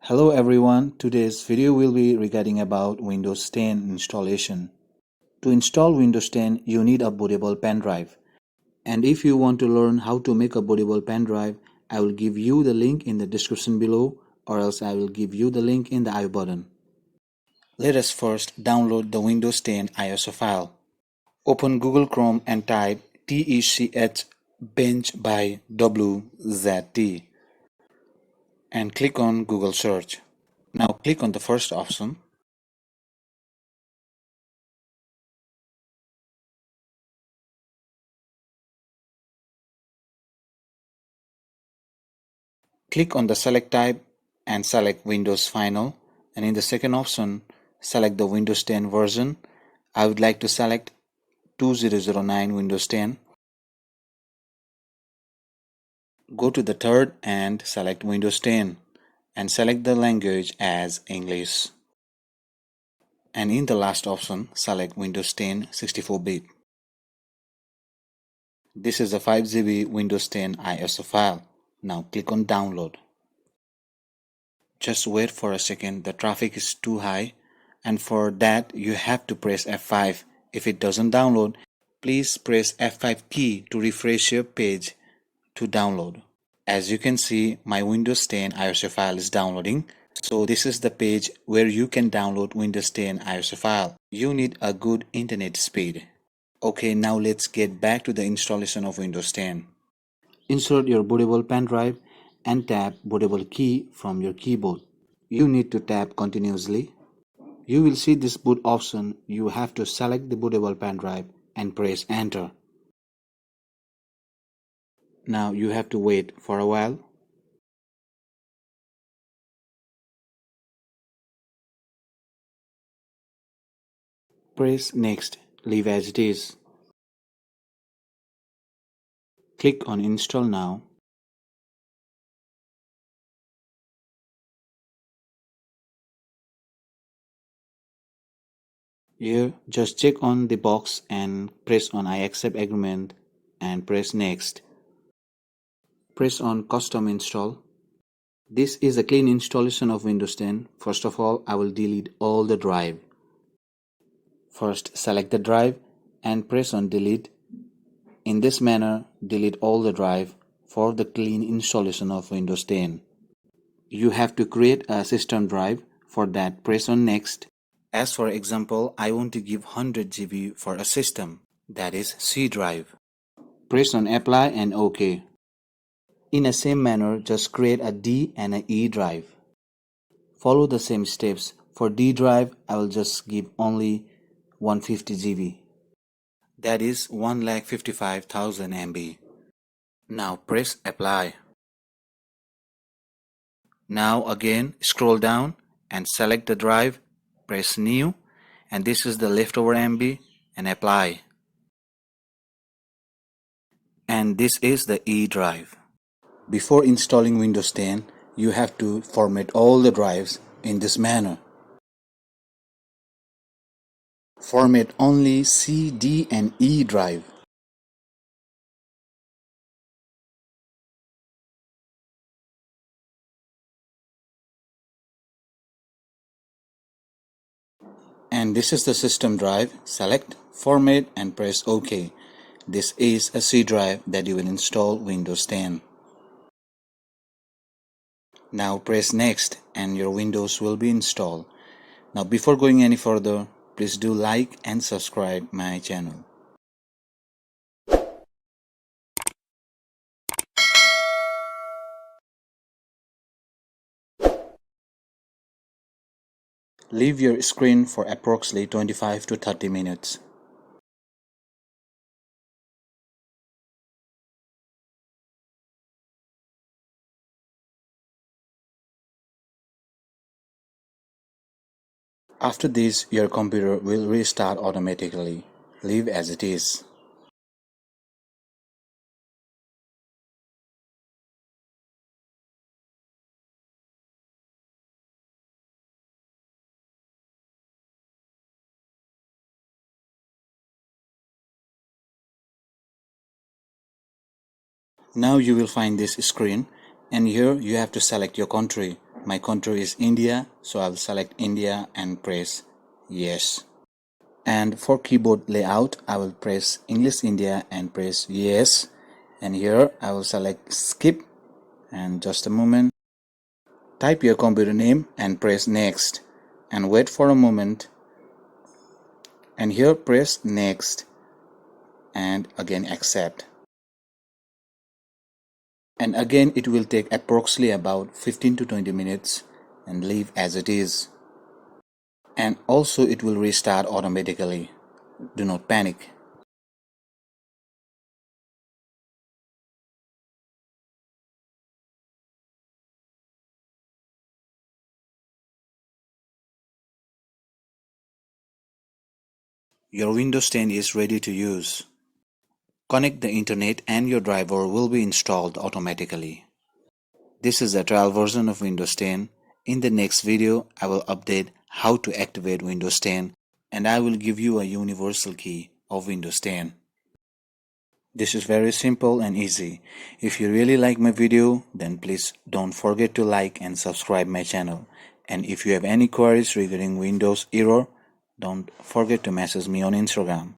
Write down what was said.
Hello everyone, today's video will be regarding about Windows 10 installation. To install Windows 10, you need a bootable pen drive. And if you want to learn how to make a bootable pen drive, I will give you the link in the description below, or else I will give you the link in the I button. Let us first download the Windows 10 ISO file. Open Google Chrome and type TECH bench by WZT and click on Google search. Now click on the first option. Click on the select type and select Windows Final, and in the second option select the Windows 10 version. I would like to select 2009 Windows 10. Go to the third and select Windows 10 and select the language as English. And in the last option select Windows 10 64-bit. This is a 5 GB Windows 10 ISO file. Now click on download. Just wait for a second, the traffic is too high, and for that you have to press F5. If it doesn't download, please press F5 key to refresh your page to download. As you can see, my Windows 10 ISO file is downloading. So this is the page where you can download Windows 10 ISO file. You need a good internet speed. Okay, now let's get back to the installation of Windows 10. Insert your bootable pen drive and tap bootable key from your keyboard. You need to tap continuously. You will see this boot option. You have to select the bootable pen drive and press enter. Now you have to wait for a while. Press next. Leave as it is. Click on install now. Here just check on the box and press on I accept agreement and press next. Press on custom install. This is a clean installation of Windows 10. First of all, I will delete all the drive. First select the drive and press on delete. In this manner, delete all the drive for the clean installation of Windows 10. You have to create a system drive. For that, press on next. As for example, I want to give 100 GB for a system, that is C drive. Press on apply and OK. In the same manner, just create a D and an E drive. Follow the same steps. For D drive, I will just give only 150 GB. That is 1,55,000 MB. Now press apply. Now again scroll down and select the drive, press new, and this is the leftover MB and apply. And this is the E drive. Before installing Windows 10, you have to format all the drives in this manner. Format only C, D and E drive. And this is the system drive. Select, format and press OK. This is a C drive that you will install Windows 10. Now press next and your Windows will be installed. Now before going any further, please do like and subscribe my channel. Leave your screen for approximately 25 to 30 minutes. After this, your computer will restart automatically. Leave as it is. Now you will find this screen, and here you have to select your country. My country is India, so I'll select India and press yes. And for keyboard layout, I will press English India and press yes. And here I will select skip, and just a moment. Type your computer name and press next, and wait for a moment, and here press next and again accept. And again it will take approximately about 15 to 20 minutes, and leave as it is. And also it will restart automatically. Do not panic. Your Windows 10 is ready to use. Connect the internet and your driver will be installed automatically. This is a trial version of Windows 10. In the next video, I will update how to activate Windows 10, and I will give you a universal key of Windows 10. This is very simple and easy. If you really like my video, then please don't forget to like and subscribe my channel. And if you have any queries regarding Windows error, don't forget to message me on Instagram.